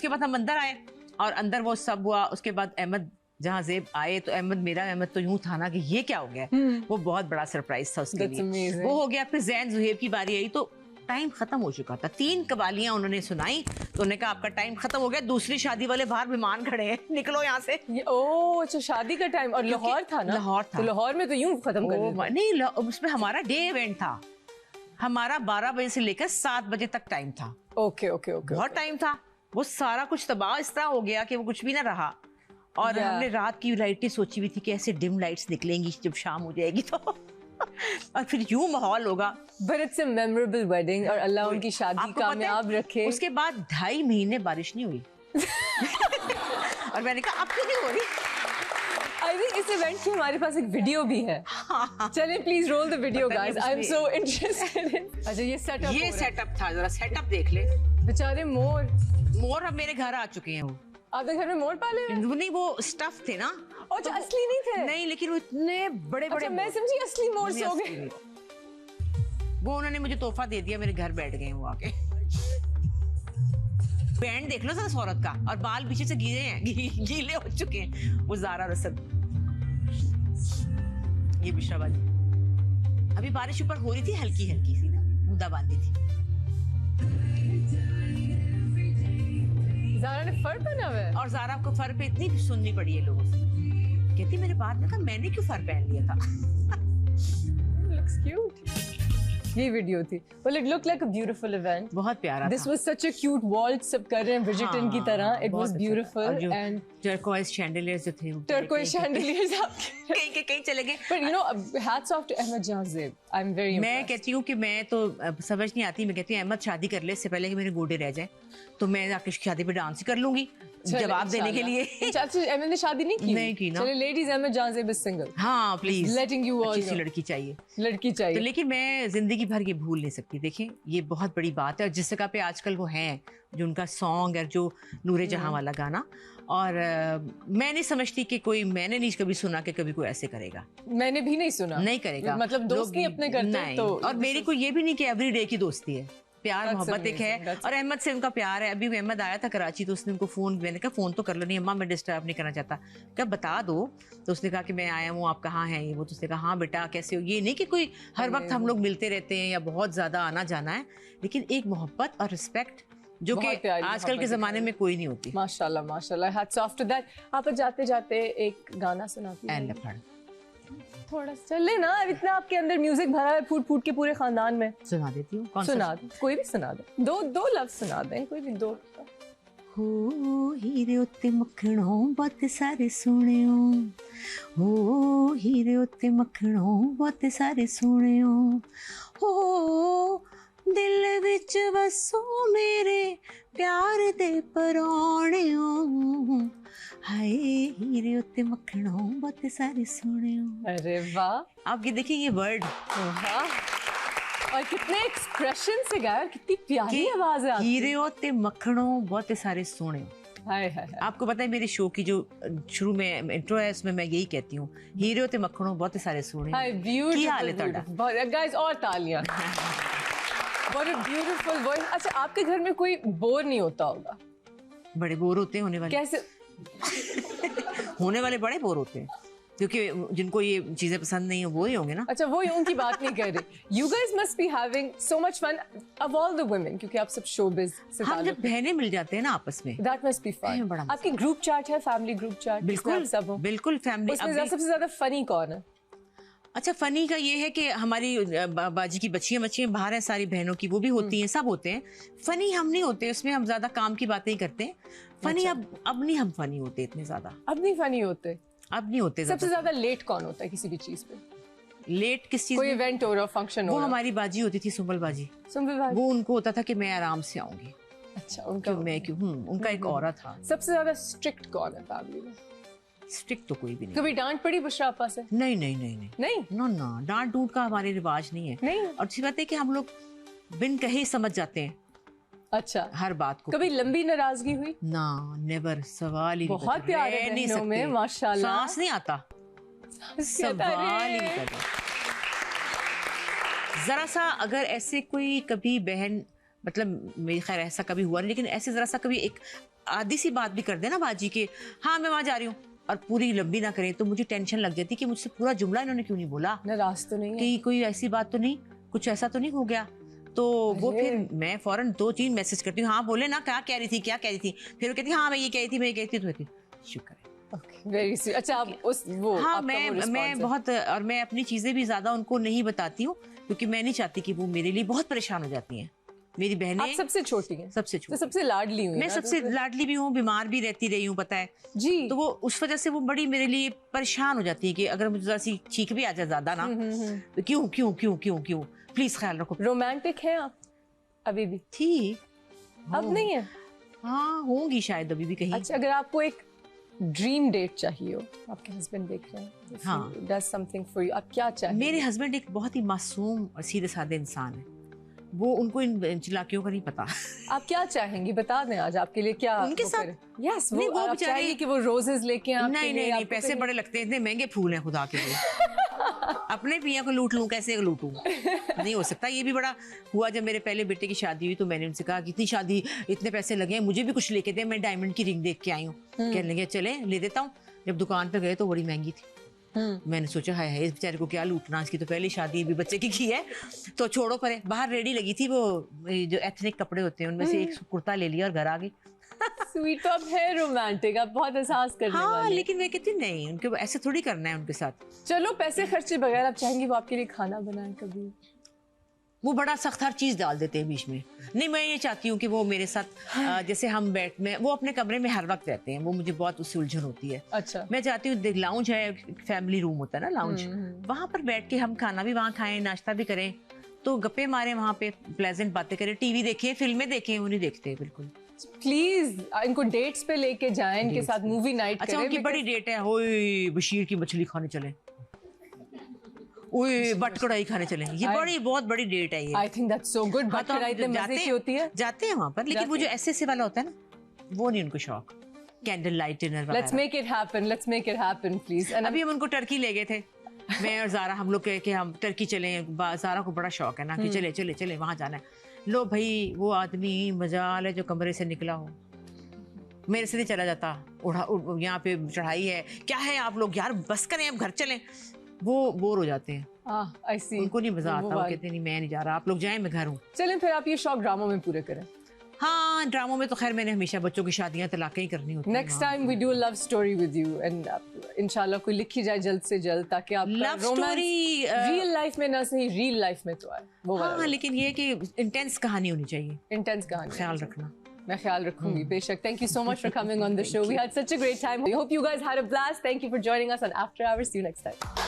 उसके बाद हम अंदर आए और अंदर वो सब हुआ। उसके बाद अहमद जहाँ ज़ेब आए तो अहमद तो यूं था ना कि ये क्या हो गया। वो बहुत बड़ा सरप्राइज था उसके लिए। वो हो गया। फिर ज़ैन ज़ुहैब की बारी आई तो टाइम खत्म हो चुका था। 3 कवालियां उन्होंने सुनाई तो उन्होंने कहा आपका टाइम खत्म हो गया, दूसरी शादी वाले बाहर मेहमान खड़े हैं, निकलो यहाँ से। ओह अच्छा, शादी का टाइम। और लाहौर था ना? लाहौर था। तो लाहौर में तो यूं खत्म कर देते। नहीं, उसमें हमारा डे इवेंट था। हमारा 12 बजे से लेकर 7 बजे तक टाइम था। ओके ओके ओके, बहुत टाइम था। वो सारा कुछ तबाह इस तरह हो गया कि वो कुछ भी ना रहा। और हमने रात की लाइटें सोची हुई थी कि ऐसे डिम लाइट्स निकलेंगी जब शाम हो जाएगी तो और फिर यूं माहौल होगा। But it's a memorable wedding और अल्लाह उनकी शादी कामयाब रखे। उसके बाद 2.5 महीने बारिश नहीं हुई और मैंने कहा अब क्यों नहीं हो रही। आई थिंक इस इवेंट की हमारे पास एक वीडियो भी है। चलिए please roll the video guys, I am so interested in. अच्छा ये सेटअप था, जरा सेटअप देख ले। बेचारे मोर अब मेरे घर आ चुके हैं। वो आपके घर में मोर पाले हैं? नहीं, वो स्टफ थे ना। अच्छा तो असली नहीं थे? नहीं, लेकिन वो इतने बड़े बड़े। मैं समझी असली मोर हो गए। वो उन्होंने मुझे तोहफा दे दिया, मेरे घर बैठ गए वो आके। बैंड देख लो जरा औरत का, और बाल पीछे से गीले हैं, गीले हो चुके हैं। वो ज़ारा रसद, ये बिशराबादी। अभी बारिश ऊपर हो रही थी, हल्की हल्की सी ना बूंदाबांदी थी। ज़ारा ने फर पहना हुआ है। और ज़ारा को फर पे इतनी सुननी पड़ी है लोगों से। कहती मेरे बाद में कहा मैंने क्यों फर पहन लिया था। Looks cute. ये वीडियो थी। Well, it looked like a beautiful event. बहुत प्यारा This was such a cute waltz, सब कर रहे हैं Bridgerton की तरह. It was beautiful and turquoise chandeliers जो थे, turquoise chandeliers कहीं चले गए। But you know, hats off to Ahmed Jazib. I'm very impressed. मैं कहती हूँ कि मैं तो समझ नहीं आती। मैं कहती हूँ अहमद शादी कर ले, इससे पहले कि मेरे गोडे रह जाए तो मैं आके शादी पे डांस ही कर लूंगी जवाब देने के लिए। अहमद ने शादी नहीं की ना। चलिए लेडीज, अहमद जाज़िब इज सिंगल। हाँ प्लीज, लेटिंग यू ऑल। अच्छी लड़की चाहिए, लड़की चाहिए। तो लेकिन मैं जिंदगी भर ये भूल नहीं सकती। देखें ये बहुत बड़ी बात है। और जिस जगह पे आजकल वो हैं, जो उनका सॉन्ग है, जो नूरे जहां वाला गाना, और मैं नहीं समझती कि मैंने नहीं कभी सुना कि कभी कोई ऐसे करेगा। मैंने भी नहीं सुना। नहीं करेगा, मतलब दोस्त नहीं अपने करते तो। और मेरी को ये भी नहीं कि एवरीडे की दोस्ती है, प्यार मोहब्बत एक है। और अहमद से उनका प्यार है। अभी अहमद आया था कराची तो उसने उनको फोन, मैंने कहा फोन तो कर लो। नहीं अम्मा मैं डिस्टर्ब नहीं करना चाहता। क्या बता दो। तो उसने कहा कि मैं आया हूँ, आप कहाँ हैं ये वो। तो उसने कहा हाँ बेटा कैसे हो। ये नहीं कि कोई हर वक्त हम लोग मिलते रहते हैं या बहुत ज्यादा आना जाना है, लेकिन एक मोहब्बत और रिस्पेक्ट जो कि आजकल के जमाने में कोई नहीं होती। माशाल्लाह माशाल्लाह, हैट्स ऑफ टू दैट। आप जाते जाते एक गाना सुनाती हैं थोड़ा चले ना, इतना आपके अंदर म्यूजिक भरा है फूट फूट के पूरे खानदान में। सुना देती हूँ। सुना दो, कोई भी सुना दे। दो लफ्ज सुना दें, कोई भी दो। हो हीरे उत्ते मक्खणों बहुत सारे सोहणियो, हो हीरे उत्ते मक्खणों बहुत सारे सोहणियो, हो दिल विच वसो मेरे प्यार दे परौणियो, हाय हीरे उत्ते मक्खणों बहुत सारे सोहणियो। अरे वाह, आप ये देखिए ये वर्ड। और कितने एक्सप्रेशन से गाया, कितनी प्यारी आवाज है। हीरे उत्ते मक्खणों बहुत सारे सोहणियो। हाय हाय। आपको पता है मेरे शो की जो शुरू में इंट्रो है उसमें मैं यही कहती हूँ, हीरे उत्ते मक्खणों बहुत सारे सोहणियो। हाय ब्यूटीफुल गाइस, और तालियां। What a beautiful voice. अच्छा आपके घर में कोई बोर नहीं होता होगा? बड़े बोर होते हैं होने वाले। कैसे? होने वाले बड़े बोर होते हैं क्योंकि जिनको ये चीजें पसंद नहीं है वो ही होंगे ना। अच्छा वो उनकी बात नहीं कर रही। You guys must be having so much fun of all the women, क्योंकि आप सब showbiz से हम जब बहनें मिल जाते हैं ना आपस में, that must be fun. आपकी ग्रुप चैट है, फैमिली ग्रुप चैट? बिल्कुल बिल्कुल फैमिली। उसमें सबसे ज्यादा फनी कौन है? अच्छा फनी का ये है कि हमारी बाजी की बच्चियां बाहर हैं, सारी बहनों की वो भी होती हैं, सब होते हैं। फनी हम नहीं होते उसमें, हम ज्यादा काम की बातें ही करते हैं। फनी अब नहीं हम फनी होते इतने ज्यादा। अब नहीं फनी होते? अब नहीं होते। सबसे ज्यादा लेट कौन होता है किसी भी चीज पे? लेट किस चीज? कोई इवेंट हो रहा, फंक्शन हो रहा। वो हमारी बाजी होती थी, सुंबल बाजी। वो उनको होता था कि मैं आराम से आऊंगी। अच्छा उनका मैं क्यों उनका एक औरा था। सबसे ज्यादा स्ट्रिक्ट कौन है फैमिली में? स्ट्रिक्ट तो कोई भी नहीं। कभी डांट पड़ी बुशरा आपा से? नहीं नहीं नहीं नहीं नहीं नो ना, डांट डूट का हमारे रिवाज नहीं है। नहीं। और अच्छी बात है कि हम लोग बिन कहे समझ जाते हैं। अच्छा हर बात को। कभी लंबी नाराजगी हुई? ना, नेवर, सवाल ही बहुत प्यारे बहनों में माशाल्लाह। सांस नहीं आता, सवाल ही नहीं करता। जरा सा अगर ऐसे कोई कभी बहन, मतलब मेरी खैर ऐसा कभी हुआ नहीं, लेकिन ऐसे जरा सा कभी एक आधी सी बात भी कर देना बाजी के हाँ मैं वहाँ जा रही हूँ और पूरी लंबी ना करें तो मुझे टेंशन लग जाती कि मुझसे पूरा जुमला इन्होंने क्यों नहीं बोला, नाराज तो नहीं है कि कोई ऐसी बात तो नहीं, कुछ ऐसा तो नहीं हो गया। तो वो फिर मैं फौरन 2-3 मैसेज करती हूँ, हाँ बोले ना क्या कह रही थी क्या कह रही थी, फिर वो कहती हाँ मैं ये कह रही थी मैं ये कहती थी, तो शुक्र है। Okay very sweet. अच्छा आप उस वो हाँ आपका वो response मैं है। बहुत और मैं अपनी चीजें भी ज्यादा उनको नहीं बताती हूँ क्योंकि मैं नहीं चाहती कि वो मेरे लिए बहुत परेशान हो जाती हैं। मेरी आप बहनें सबसे छोटी हैं, सबसे तो छोटी, सबसे लाडली हुई मैं ना, सबसे तो लाडली भी हूँ, बीमार भी रहती रही हूँ पता है, जी तो वो उस वजह से वो बड़ी मेरे लिए परेशान हो जाती है कि अगर मुझे जरा सी चीख भी आ जाए ज्यादा ना तो क्यों क्यों क्यों क्यों क्यों प्लीज ख्याल रखो। रोमांटिक हैं आप अभी भी? थी अब नहीं है? हाँ होंगी शायद अभी भी कहीं। अच्छा अगर आपको एक ड्रीम डेट चाहिए हो, आपके हस्बैंड देख रहे हैं, हाँ। डज समथिंग फॉर यू, आप क्या चाहेंगे? मेरे हस्बैंड एक बहुत ही मासूम और सीधे साधे इंसान है, वो उनको इन चलाकियों का नहीं पता। आप क्या चाहेंगे बता दें आज आपके लिए क्या उनके साथ यस नहीं, वो वो आप बेचारे- चाहेंगे कि वो रोजेस लेके आए आपके नहीं लिए, नहीं नहीं आपको पैसे कहीं- बड़े लगते हैं, इतने महंगे फूल हैं खुदा के लिए। अपने पिया को लूट लूं कैसे लूटूं, नहीं हो सकता। ये भी बड़ा हुआ जब मेरे पहले बेटे की शादी हुई तो मैंने उनसे कहा कि इतनी शादी इतने पैसे लगे हैं मुझे भी कुछ लेके दे, मैं डायमंड की रिंग देख के आई हूँ। कहने लगे चले ले देता हूँ। जब दुकान पे गए तो बड़ी महंगी थी। मैंने सोचा है इस बेचारे को क्या लूटना, इसकी तो पहली शादी भी बच्चे की है तो छोड़ो परे। बाहर रेडी लगी थी वो जो एथनिक कपड़े होते हैं उनमें से एक कुर्ता ले लिया और घर आ गई। स्वीट तो आप है रोमांटिक, आप बहुत एहसास करने हाँ वाले। लेकिन मैं कहती नहीं, उनके ऐसे थोड़ी करना है उनके साथ। चलो पैसे खर्चे बगैर आप चाहेंगे वो आपके लिए खाना बनाए कभी? वो बड़ा सख्त हर चीज डाल देते हैं बीच में। नहीं मैं ये चाहती हूँ कि वो मेरे साथ जैसे हम बैठ में वो अपने कमरे में हर वक्त रहते हैं, वो मुझे बहुत उससे उलझन होती है। अच्छा मैं चाहती हूँ लाउंज है, फैमिली रूम होता है ना लाउंज, वहां पर बैठ के हम खाना भी वहाँ खाएं, नाश्ता भी करें, तो गप्पे मारे वहाँ पे, प्लेजेंट बातें करें, टीवी देखें, फिल्में देखें। वो नहीं देखते बिल्कुल। प्लीज इनको डेट्स पे लेके जाएं, इनके साथ मूवी नाइट अच्छा करें। उनकी बड़ी डेट है, ओए बशीर की मछली खाने चले, ओए बट कढ़ाई खाने चले, ये बड़ी बहुत बड़ी डेट है ये। I think that's so good. But कढ़ाई इतने मजे की होती है। जाते हैं वहाँ पर, लेकिन वो जो ऐसे वाला होता है ना वो नहीं उनको शौक। Candle light dinner let's make it happen, let's make it happen please. अभी हम उनको टर्की ले गए थे, मैं और जारा, हम लोग कहे कि हम टर्की चले। जारा को बड़ा शौक है ना कि चले चले चले वहां जाना है। लो भाई वो आदमी मजाल है जो कमरे से निकला हो, मेरे से नहीं चला जाता। यहाँ पे चढ़ाई है, क्या है आप लोग यार बस करें अब घर चलें। वो बोर हो जाते हैं, आई सी, उनको नहीं मजा आता, वो कहते नहीं मैं नहीं जा रहा, आप लोग जाएं मैं घर हूँ। चलें फिर आप ये शौक ड्रामों में पूरे करें। हाँ ड्रामों में तो खैर मैंने हमेशा बच्चों की शादियां तलाकें ही करनी होती हैं। Next time we do a love story with you and इंशाल्लाह कोई लिखी जाए जल्द से जल्द, ताकि आप लव स्टोरी रियल लाइफ में ना सही रियल लाइफ में तो आए वो वाला। हाँ लेकिन ये कि इंटेंस कहानी होनी चाहिए, इंटेंस कहानी, ख्याल रखना। मैं ख्याल रखूंगी बेशक। Thank you so much for coming on the show, we had such a great time, I hope you guys had a blast. Thank you for joining us on after hours, see you next time.